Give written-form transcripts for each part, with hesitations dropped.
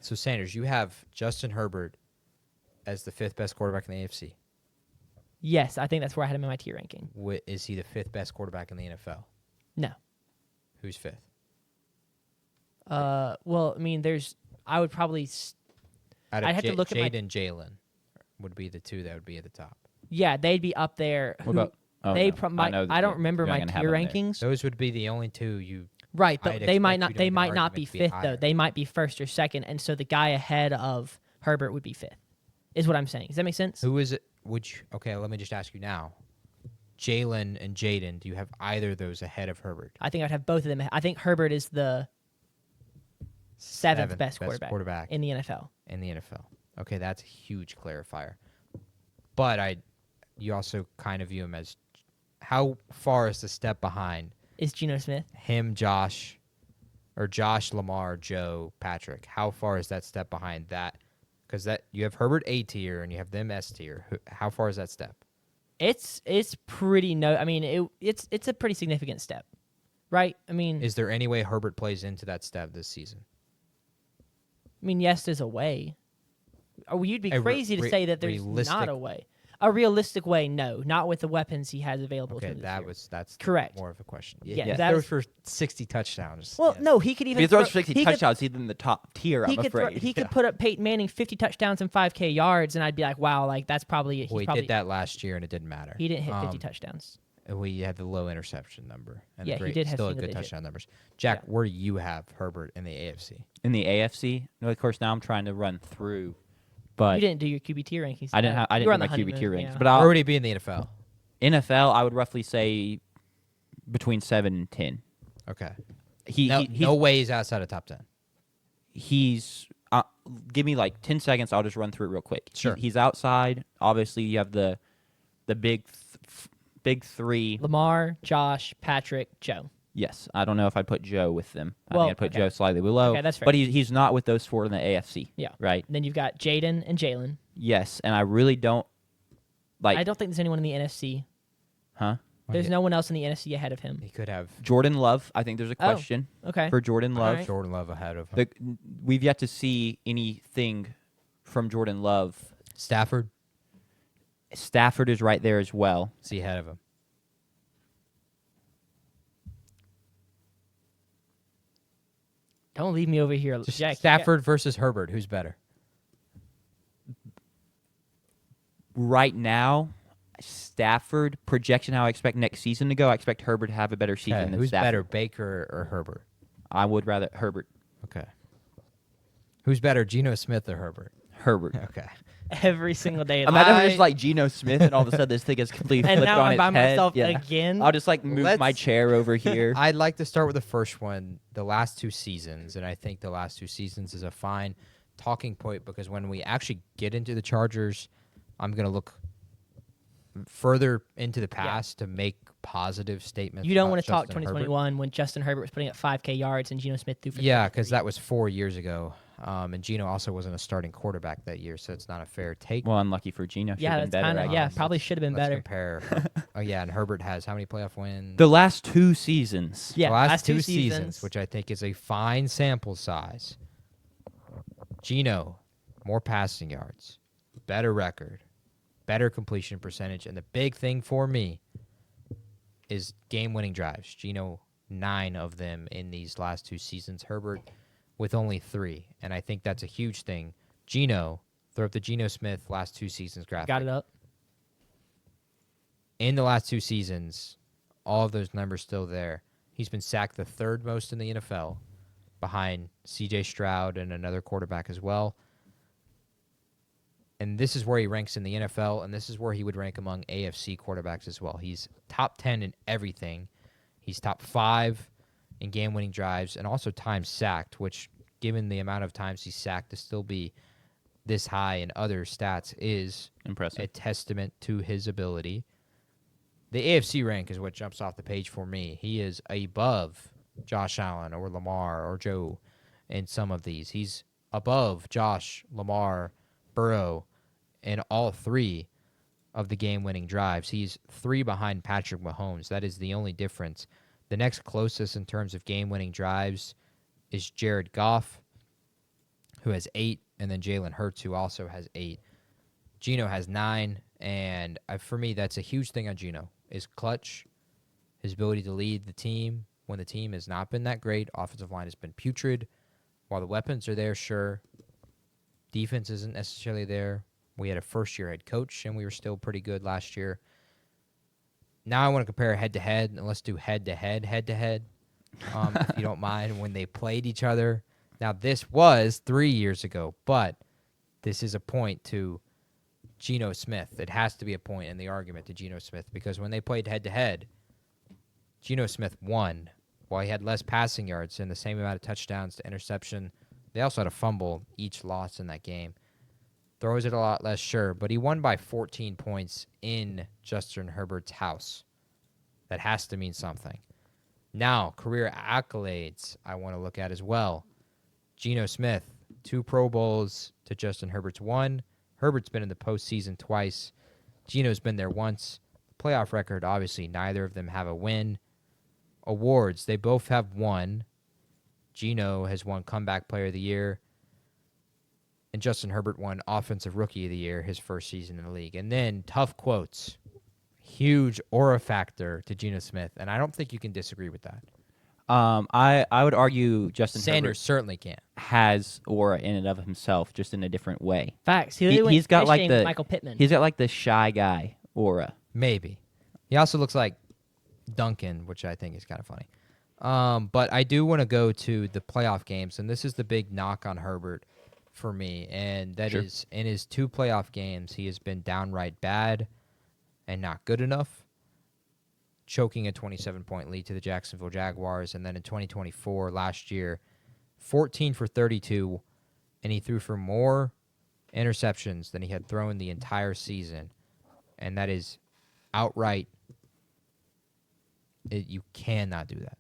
So, Sanders, you have Justin Herbert as the 5th best quarterback in the AFC. Yes, I think that's where I had him in my tier ranking. Is he the 5th best quarterback in the NFL? No. Who's 5th? Well, I mean, I would probably. Out of I'd have to look at Jade and Jalen would be the two that would be at the top. Yeah, they'd be up there. What about? Oh, They no. I don't remember you're not my gonna have tier them there. rankings. Those would be the only two you. Right, I'd they might expect not. you to They make an might not argument be to be fifth though. higher. They might be first or second, and so the guy ahead of Herbert would be fifth. Is what I'm saying. Does that make sense? Who is it? Okay, let me just ask you now. Jalen and Jaden, do you have either of those ahead of Herbert? I think I'd have both of them. I think Herbert is the seventh best quarterback in the NFL. In the NFL. Okay, that's a huge clarifier. But you also kind of view him as how far is the step behind Is Geno Smith? him, Josh, Lamar, Joe, Patrick? How far is that step behind that? Because you have Herbert A tier and you have them S tier. How far is that step? It's pretty I mean it's a pretty significant step, right? I mean, Is there any way Herbert plays into that step this season? yes, there's a way. Or you'd be A crazy to say that there's realistic- not a way. A realistic way, no, not with the weapons he has available to Okay, him this year. that's Correct. more of a question. Yeah, yeah. that Throws is- for 60 touchdowns. Well, Yes. no, he could If even he throws throw, 60 he could- touchdowns, he's in the top tier. I'm afraid. He could put up Peyton Manning 50 touchdowns and 5K yards, and I'd be like, wow, like that's probably Well, he did that last year and it didn't matter. He didn't hit 50 touchdowns. We had the low interception number. And Yeah, he did have still a single good digit. touchdown numbers. Jack, Yeah. where do you have Herbert in the AFC? In the AFC, no, of course, now I'm trying to run through, but You didn't do your QB tier rankings. I didn't You do were on my the QB tier honeymoon, rankings. yeah. But Where would he be in the NFL? NFL, I would roughly say between 7 and 10. Okay. He's No way he's outside of top 10. he's give me like 10 seconds. I'll just run through it real quick. Sure. He's outside. Obviously, you have the big three. Lamar, Josh, Patrick, Joe. Yes, I don't know if I'd put Joe with them. I Well, think I'd put okay. Joe slightly below. Okay, that's fair. But he's not with those four in the AFC. Yeah. Right. And then you've got Jaden and Jalen. Yes, and I really don't like. I don't think there's anyone in the NFC. Huh? There's no one else in the NFC ahead of him. He could have Jordan Love. I think there's a question Okay. for Jordan All Love. right. Jordan Love ahead of him. We've yet to see anything from Jordan Love. Stafford, Stafford is right there as well. is he ahead of him? Don't leave me over here, Just Jack. Stafford versus Herbert. Who's better? Right now, Stafford projection how I expect next season to go. I expect Herbert to have a better season Okay, than who's Stafford. better, Baker or Herbert? I would rather Herbert. Okay. Who's better, Geno Smith or Herbert? Herbert. Okay. Every single day. Imagine if it was like Geno Smith, and all of a sudden this thing is completely and flipped now on I'm its by head. myself Yeah. again. I'll just like move my Let's- chair over here. I'd like to start with the first one, the last two seasons, and I think the last two seasons is a fine talking point because when we actually get into the Chargers, I'm going to look further into the past to make positive statements. You don't about want to talk Justin Herbert. 2021 when Justin Herbert was putting up 5K yards and Geno Smith threw for Yeah, 33. because that was 4 years ago, and Geno also wasn't a starting quarterback that year, so it's not a fair take. Well, unlucky for Geno. Should've Yeah, been that's better, kind I of guess. probably should have been Let's better. compare. Oh yeah, and Herbert has how many playoff wins? The last two seasons. Yeah, The last last two two seasons, seasons. which I think is a fine sample size. Geno, more passing yards, better record, better completion percentage, and the big thing for me is game-winning drives. Geno, 9 of them in these last two seasons. Herbert with only 3, and I think that's a huge thing. Geno, throw up the Geno Smith last two seasons graphic. Got it up. In the last two seasons, all of those numbers still there. He's been sacked the third most in the NFL, behind C.J. Stroud and another quarterback as well. And this is where he ranks in the NFL, and this is where he would rank among AFC quarterbacks as well. He's top 10 in everything. He's top 5 in game-winning drives and also times sacked, which, given the amount of times he's sacked to still be this high in other stats, is Impressive. a testament to his ability. The AFC rank is what jumps off the page for me. He is above Josh Allen or Lamar or Joe in some of these. He's above Josh, Lamar, Burrow in all 3 of the game-winning drives. He's 3 behind Patrick Mahomes. That is the only difference. The next closest in terms of game-winning drives is Jared Goff. who has 8, and then Jalen Hurts, who also has 8. Geno has 9, and for me, that's a huge thing on Geno, is clutch, his ability to lead the team when the team has not been that great. Offensive line has been putrid. While the weapons are there, sure, defense isn't necessarily there. We had a first-year head coach, and we were still pretty good last year. Now I want to compare head-to-head, and let's do head-to-head, if you don't mind, when they played each other. Now, this was 3 years ago, but this is a point to Geno Smith. It has to be a point in the argument to Geno Smith, because when they played head-to-head, Geno Smith won. While he had less passing yards and the same amount of touchdowns to interception, they also had a fumble each loss in that game. Throws it a lot less, sure, but he won by 14 points in Justin Herbert's house. That has to mean something. Now, career accolades I want to look at as well. Geno Smith, 2 Pro Bowls to Justin Herbert's 1. Herbert's been in the postseason twice. Geno's been there once. Playoff record, obviously, neither of them have a win. Awards, they both have 1. Geno has won Comeback Player of the Year, and Justin Herbert won Offensive Rookie of the Year his first season in the league. And then tough quotes. Huge aura factor to Geno Smith, and I don't think you can disagree with that. I would argue Justin Sanders Herbert certainly can't. has aura in and of himself, just in a different way. Facts. He's got like the Michael Pittman. He's got like the shy guy aura. Maybe. He also looks like Duncan, which I think is kind of funny. But I do want to go to the playoff games, and this is the big knock on Herbert for me, and that Sure. is in his 2 playoff games, he has been downright bad and not good enough, choking a 27-point lead to the Jacksonville Jaguars, and then in 2024, last year, 14 for 32, and he threw for more interceptions than he had thrown the entire season, and that is outright. You cannot do that.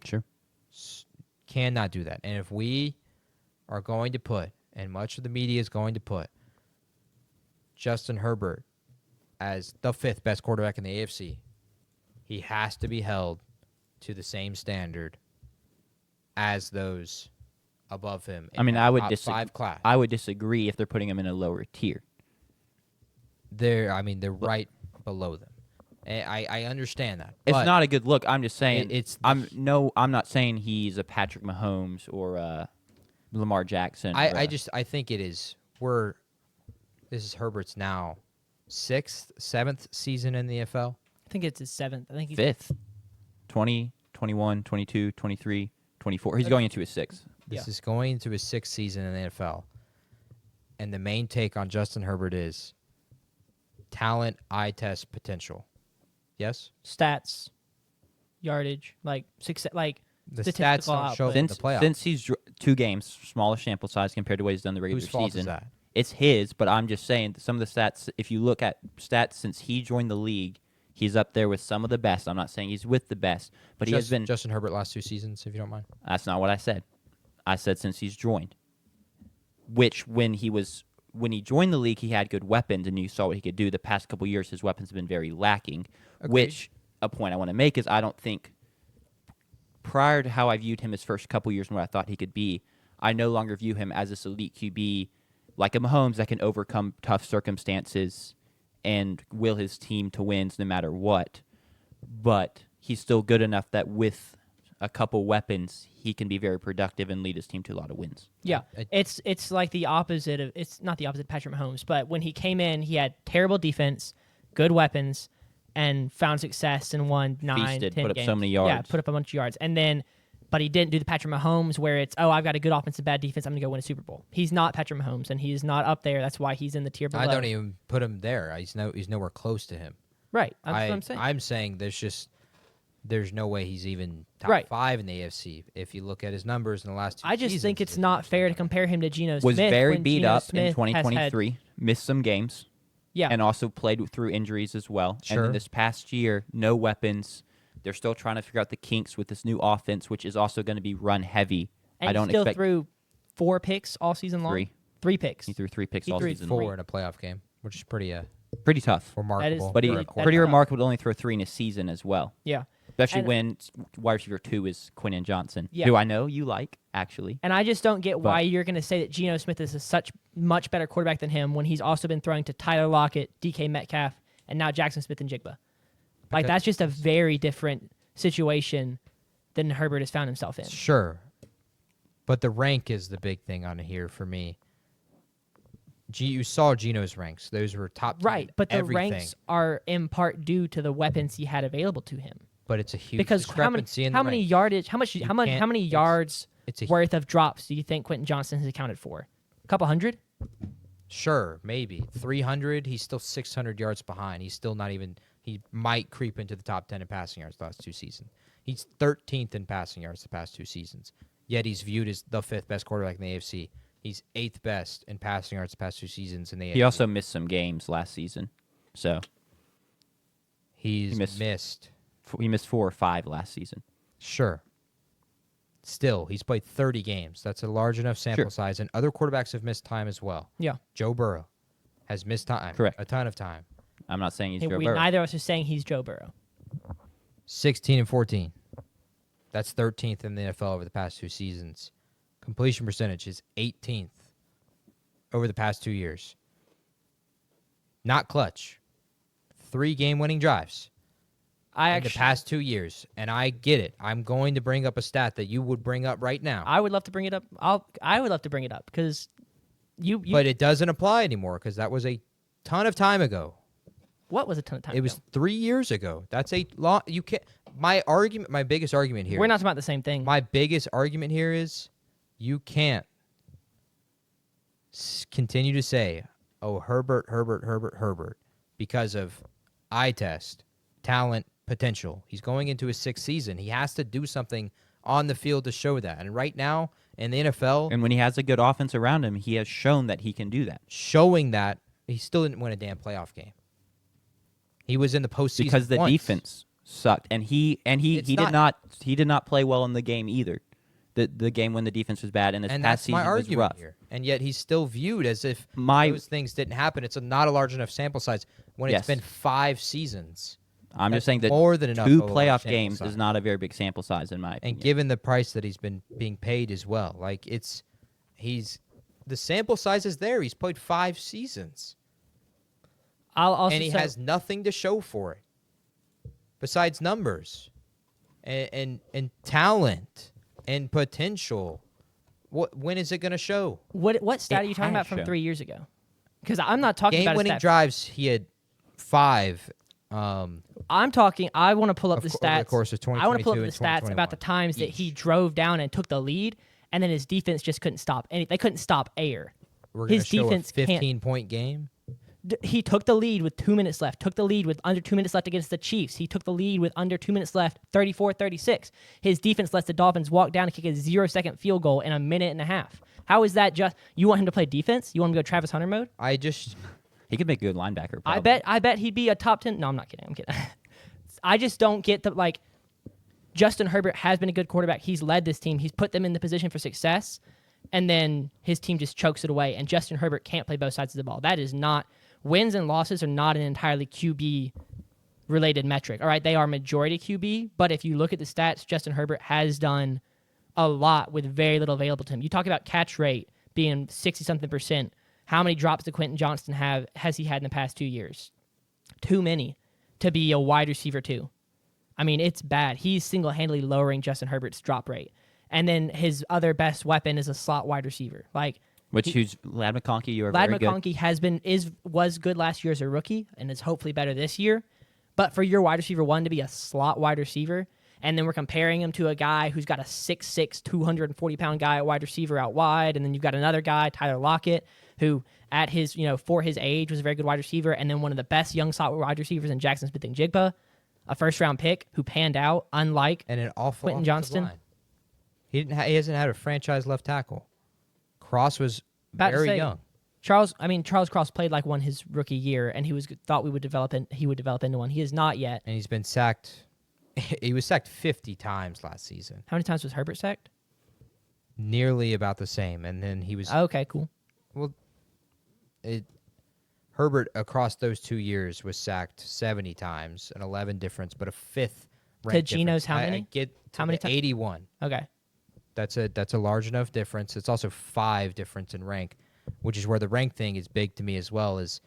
Sure. Cannot do that. And if we are going to put, and much of the media is going to put, Justin Herbert as the 5th best quarterback in the AFC, he has to be held to the same standard as those above him. I mean, that I would top disagree. 5 class. I would disagree if they're putting him in a lower tier. They're right below them. And I understand that. It's but not a good look. I'm just saying. I'm not saying he's a Patrick Mahomes or a Lamar Jackson. I think it is. This is Herbert's now 6th, 7th season in the NFL. I think it's his 7th. I think he's 5th. 20, 21, 22, 23, 24. He's going into his 6th. This is going into his 6th season in the NFL. And the main take on Justin Herbert is talent, eye test, potential. Yes? stats, yardage, like success, like The statistical stats don't show output. in the playoffs. Since he's 2 games, smallest sample size compared to what he's done the regular Whose fault season. is that? It's his, but I'm just saying that some of the stats, if you look at stats since he joined the league, he's up there with some of the best. I'm not saying he's with the best, but he has been. Justin Herbert last 2 seasons, if you don't mind. That's not what I said. I said since he's joined. Which when he joined the league, he had good weapons, and you saw what he could do. The past couple years, his weapons have been very lacking. Agreed. Which a point I want to make is I don't think prior to how I viewed him his first couple years and what I thought he could be, I no longer view him as this elite QB like a Mahomes that can overcome tough circumstances and will his team to wins no matter what. But he's still good enough that with a couple weapons, he can be very productive and lead his team to a lot of wins. Yeah, I- it's like the opposite of it's not the opposite of Patrick Mahomes, but when he came in, he had terrible defense, good weapons, and found success and won 9, Feasted, 10 put up games. so many Yeah, yards. put up a bunch of yards, and then, but he didn't do the Patrick Mahomes where it's I've got a good offense and bad defense, I'm gonna go win a Super Bowl. He's not Patrick Mahomes, and he's not up there. That's why he's in the tier below. I don't even put him there. He's nowhere close to him. Right, that's what I'm saying. I'm saying there's no way he's even top Right. 5 in the AFC if you look at his numbers in the last 2 I just seasons. think it's not fair to compare him to Geno Smith. Was very when beat Geno up Smith in has 2023, missed some games. Yeah, And also played through injuries as well. And Sure. then this past year, no weapons. They're still trying to figure out the kinks with this new offense, which is also going to be run heavy. and I don't he still expect threw 4 picks all season long. 3. 3 picks. He threw 3 picks He all threw season. 4 in a playoff game, which is pretty Pretty tough. remarkable. But he for a That's pretty tough. remarkable to only throw 3 in a season as well. Yeah, especially And- when wide receiver 2 is Quentin Johnson, Yeah. who I know you like, actually. And I just don't get why But- you're going to say that Geno Smith is a such much better quarterback than him when he's also been throwing to Tyler Lockett, DK Metcalf, and now Jackson Smith and Jigba. Like, that's just a very different situation than Herbert has found himself in. Sure. But the rank is the big thing on here for me. You saw Geno's ranks. Those were top 10 Right, but the everything. ranks are in part due to the weapons he had available to him. But it's a huge Because how many discrepancy in how the many ranks. yardage how much You how much can't- how many yards It's a worth of drops do you think Quentin Johnson has accounted for? A couple hundred? Sure, maybe 300. He's still 600 yards behind. He's still not even. He might creep into the top 10 in passing yards the last 2 seasons. He's 13th in passing yards the past 2 seasons. Yet he's viewed as the 5th best quarterback in the AFC. He's 8th best in passing yards the past 2 seasons in the AFC. He also missed some games last season, so He's missed- missed. he missed 4 or 5 last season. Sure. Still, he's played 30 games. That's a large enough sample Sure. size, and other quarterbacks have missed time as well. Yeah. Joe Burrow has missed time. Correct. A ton of time. I'm not saying he's Hey, Joe Burrow. neither of us are saying he's Joe Burrow. 16 and 14. That's 13th in the NFL over the past 2 seasons. Completion percentage is 18th over the past 2 years. Not clutch. 3 game-winning drives in the past 2 years, and I get it. I'm going to bring up a stat that you would bring up right now, I would love to bring it up. I would love to bring it up because you but it doesn't apply anymore because that was a ton of time ago. what was a ton of time It was 3 years ago. That's a long. You can't. My biggest argument here. We're not talking about the same thing. My biggest argument here is you can't continue to say, "Oh, Herbert," because of eye test, talent, potential. He's going into his 6th season. He has to do something on the field to show that. And right now in the NFL, And when he has a good offense around him, he has shown that he can do that. showing that he still didn't win a damn playoff game. He was in the postseason Because the once. defense sucked, and he It's did not play well in the game either. The game when the defense was bad, and this And past that's my season was argument rough. here. And yet he's still viewed as if My- those things didn't happen. It's not a large enough sample size when Yes. it's been 5 seasons. I'm That's just saying that more than enough 2 of a large playoff sample games size. is not a very big sample size in my And opinion. given the price that he's been being paid as well, like the sample size is there. He's played 5 seasons, I'll also and he say, has nothing to show for it besides numbers and talent and potential. When is it going to show? what stat It are you talking has about from shown. 3 years ago? Because I'm not talking about a Game-winning stat. drives, he had 5. I'm talking. I want to pull up Of the course, over the stats. course of I want to pull up 2022 the and stats about the 2021 times that he each. drove down and took the lead, and then his defense just couldn't stop. They couldn't stop air. We're going to His show defense a can't. 15-point game. He took the lead with 2 minutes left. Took the lead with under 2 minutes left against the Chiefs. He took the lead with under 2 minutes left, 34-36. His defense lets the Dolphins walk down and kick a 0-second field goal in a minute and a half. How is that just? You want him to play defense? You want him to go Travis Hunter mode? He could make a good linebacker. I Probably. bet he'd be a top 10. No, I'm not kidding. I'm kidding. I just don't get the like. Justin Herbert has been a good quarterback. He's led this team. He's put them in the position for success, and then his team just chokes it away. And Justin Herbert can't play both sides of the ball. That is not wins and losses are not an entirely QB related metric. All right, they are majority QB, but if you look at the stats, Justin Herbert has done a lot with very little available to him. You talk about catch rate being 60-something%. How many drops did Quentin Johnston has he had in the past 2 years? Too many to be a wide receiver too. I mean, it's bad. He's single-handedly lowering Justin Herbert's drop rate. And then his other best weapon is a slot wide receiver. Like Who's Lad McConkey? You are Lad very good. McConkey was good last year as a rookie and is hopefully better this year. But for your wide receiver 1 to be a slot wide receiver, and then we're comparing him to a guy who's got a 6'6", 240-pound guy at wide receiver out wide, and then you've got another guy, Tyler Lockett, who at his, for his age was a very good wide receiver, and then one of the best young slot wide receivers in Jackson Smith and Jigba, a first-round pick who panned out, unlike And an awful Quentin offensive Johnston. line. He hasn't had a franchise left tackle. Cross was About to very say, young. Charles Cross played like one his rookie year, and he thought he would develop into one. He is not yet. And he's been sacked. He was sacked 50 times last season. How many times was Herbert sacked? Nearly about the same. And then he was Okay, cool. Herbert across those 2 years was sacked 70 times, an 11 difference, but a 5th rank Geno's difference. how I many? get to How many the ti- 81. Okay. That's a large enough difference. It's also 5 difference in rank, which is where the rank thing is big to me as well. Is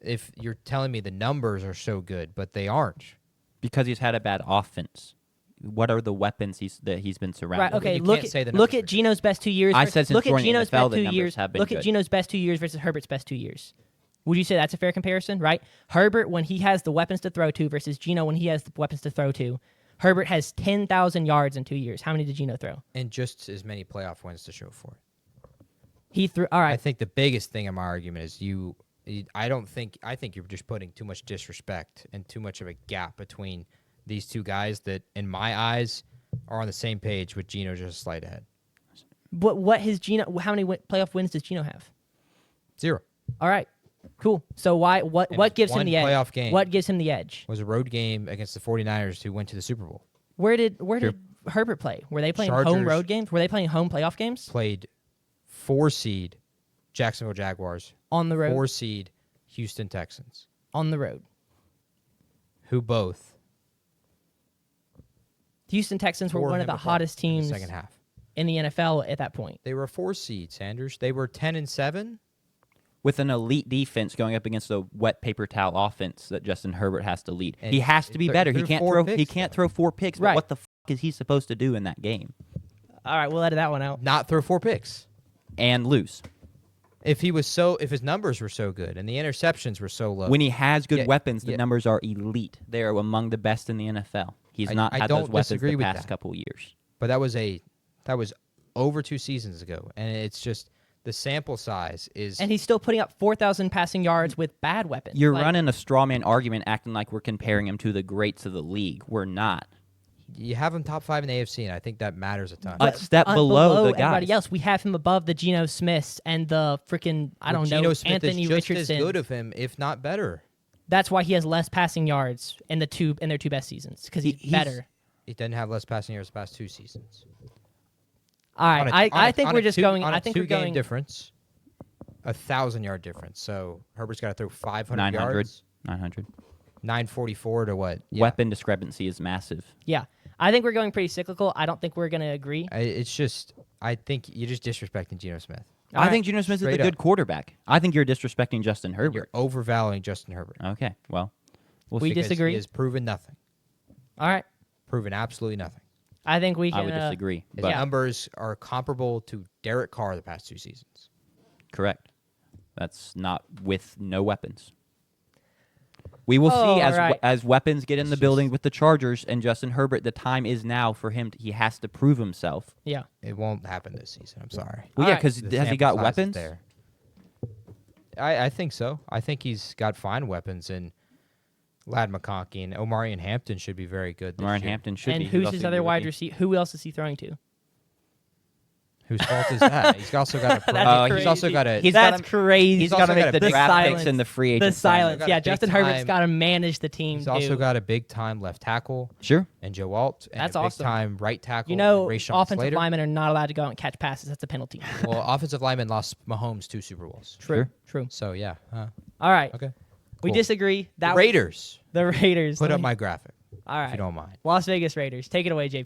if you're telling me the numbers are so good, but they aren't. Because he's had a bad offense. What are the weapons that he's been surrounded Right. Okay. you Look can't say the at look numbers are at good. Geno's best 2 years. I versus- said since look at joining Geno's NFL, best the 2 numbers years. have been Look at good. Geno's best 2 years versus Herbert's best 2 years. Would you say that's a fair comparison? Right. Herbert when he has the weapons to throw to versus Geno when he has the weapons to throw to. Herbert has 10,000 yards in 2 years. How many did Geno throw? And just as many playoff wins to show for it. He threw. All I right. think the biggest thing in my argument is I think you're just putting too much disrespect and too much of a gap between these two guys that, in my eyes, are on the same page with Geno just a slight ahead. What his Geno? How many playoff wins does Geno have? 0. All right. Cool. So why? What And gives him one the edge? playoff game. What gives him the edge? Was a road game against the 49ers who went to the Super Bowl. Where did Herbert play? Were they playing home Chargers. road games? Were they playing home playoff games? Played 4 seed Jacksonville Jaguars, On the road. 4 seed Houston Texans, On the road. who both Houston Texans were tore one of him the apart hottest in the teams second half. in the NFL at that point. They were a 4 seed, Sanders. They were 10-7. with an elite defense going up against a wet paper towel offense that Justin Herbert has to lead. And He has to be he better. He threw can't 4 throw. picks, He can't though. throw 4 picks. Right. But what the is he supposed to do in that game All right, we'll edit that one out. Not throw 4 picks. and lose? If his numbers were so good and the interceptions were so low. When he has good Yeah, weapons, the yeah. numbers are elite. They are among the best in the NFL. He's not I had don't those weapons disagree the with past that. couple years. But that was over 2 seasons ago, and it's just the sample size is. And he's still putting up 4,000 passing yards with bad weapons. You're Like, running a straw man argument, acting like we're comparing him to the greats of the league. We're not. You have him top 5 in the AFC, and I think that matters a ton. A step below the everybody guys. else. We have him above the Geno Smiths and the freaking Geno Smith Anthony is just Richardson. as good of him, if not better. That's why he has less passing yards in their 2 best seasons because he's better. He doesn't have less passing yards the past 2 seasons. All right, I think we're just going. On I a think we're 2-game going. difference, 1,000-yard difference. So Herbert's got to throw 500 900. yards. 900. 944 to what? Yeah. Weapon discrepancy is massive. Yeah, I think we're going pretty cyclical. I don't think we're going to agree. It's just, I think you're just disrespecting Geno Smith. All I right. think Geno Smith is a Straight good up. quarterback. I think you're disrespecting Justin You're Herbert. overvaluing Justin Herbert. Okay, well, we'll We see. Because disagree. He has proven nothing. All right, Proven absolutely nothing. I think we can. I would disagree. His But numbers are comparable to Derek Carr the past 2 seasons. correct. That's not with no weapons. We will Oh, see as all right. as weapons get in It's the just- building with the Chargers and Justin Herbert. The time is now for him. He has to prove himself. Yeah. It won't happen this season. I'm sorry. Well, All yeah, right. because The has he sample got size is weapons? there. I think so. I think he's got fine weapons, and Lad McConkey and Omarion Hampton should be very good this Warren year. Hampton should And be. He's who's also his a other good wide rookie. receiver? Who else is he throwing to? Whose fault is that? He's also got a. That's he's also crazy. got a. He's That's gotta- crazy. He's also got to got make a the big draft silence. picks and the free The agent. silence. got a Yeah, big Justin time- Herbert's got to manage the team. He's also too. got a big time left tackle Sure. and Joe Alt, and That's a big awesome. time right tackle. You know, and Rashawn offensive Slater. linemen are not allowed to go out and catch passes. That's a penalty. Well, offensive lineman lost Mahomes 2 Super Bowls. True. True. So yeah. All right. Okay. We Cool. disagree. The Raiders. The Raiders. Put Let up me- my graphic All if you right. don't mind. Las Vegas Raiders. Take it away, JP.